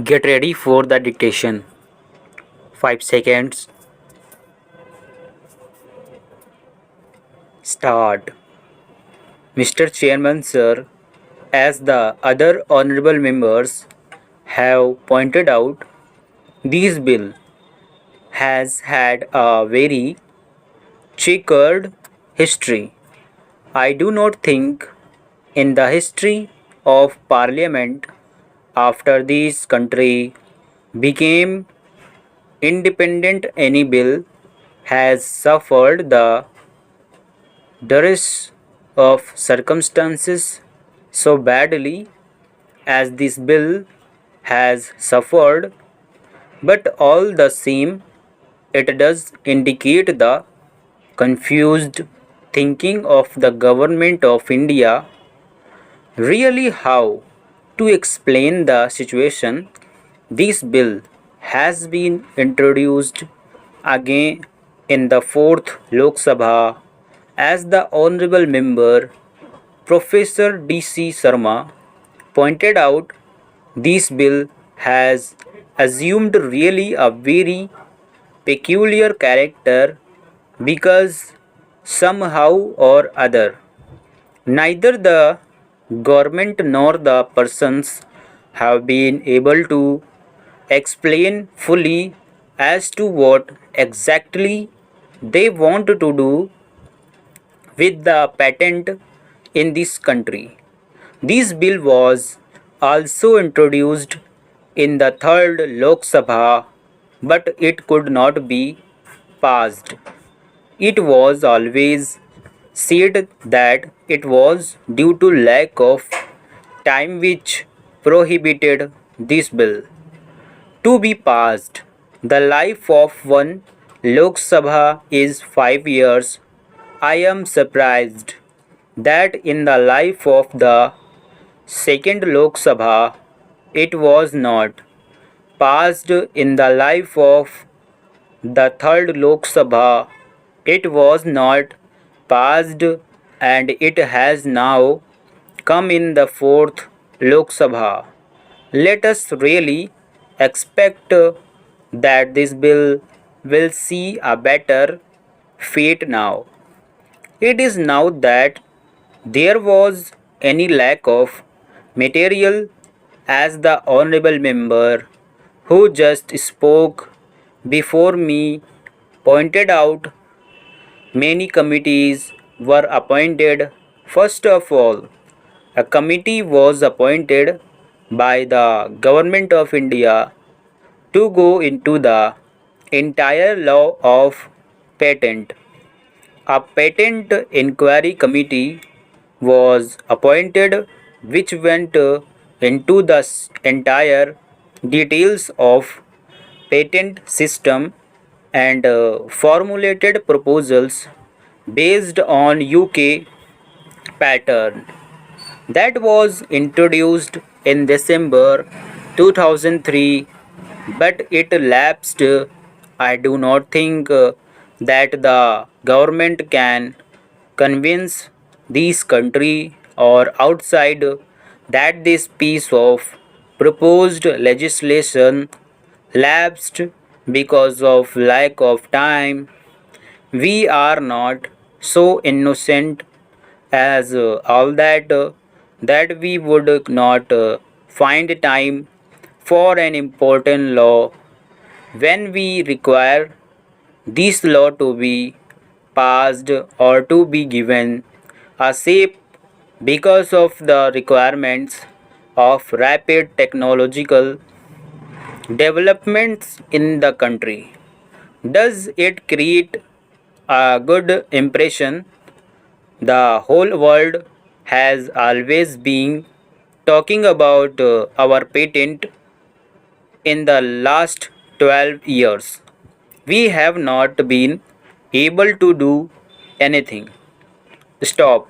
Get ready for the dictation. 5 seconds. Start. Mr. Chairman, sir, as the other honorable members have pointed out, this bill has had a very checkered history. I do not think in the history of Parliament after this country became independent any bill has suffered the duress of circumstances so badly as this bill has suffered, but all the same, it does indicate the confused thinking of the government of India. Really, how to explain the situation? This bill has been introduced again in the 4th Lok Sabha as the Honorable Member Professor D.C. Sharma pointed out. This bill has assumed really a very peculiar character because somehow or other neither the government nor the persons have been able to explain fully as to what exactly they want to do with the patent in this country. This bill was also introduced in the 3rd Lok Sabha, but it could not be passed. It was always said that it was due to lack of time which prohibited this bill to be passed. The life of one Lok Sabha is 5 years. I am surprised that in the life of the second Lok Sabha it was not passed. In the life of the third Lok Sabha it was not passed, and it has now come in the 4th Lok Sabha. Let us really expect that this bill will see a better fate now. It is now that there was any lack of material, as the honorable member who just spoke before me pointed out. Many committees were appointed. First of all, a committee was appointed by the Government of India to go into the entire law of patent. A patent inquiry committee was appointed which went into the entire details of patent system and formulated proposals based on UK pattern that was introduced in December 2003, but it lapsed. I do not think that the government can convince this country or outside that this piece of proposed legislation lapsed because of lack of time. We are not so innocent as all that we would not find time for an important law when we require this law to be passed or to be given a shape because of the requirements of rapid technological developments in the country. Does it create a good impression? The whole world has always been talking about our patent in the last 12 years. We have not been able to do anything. Stop.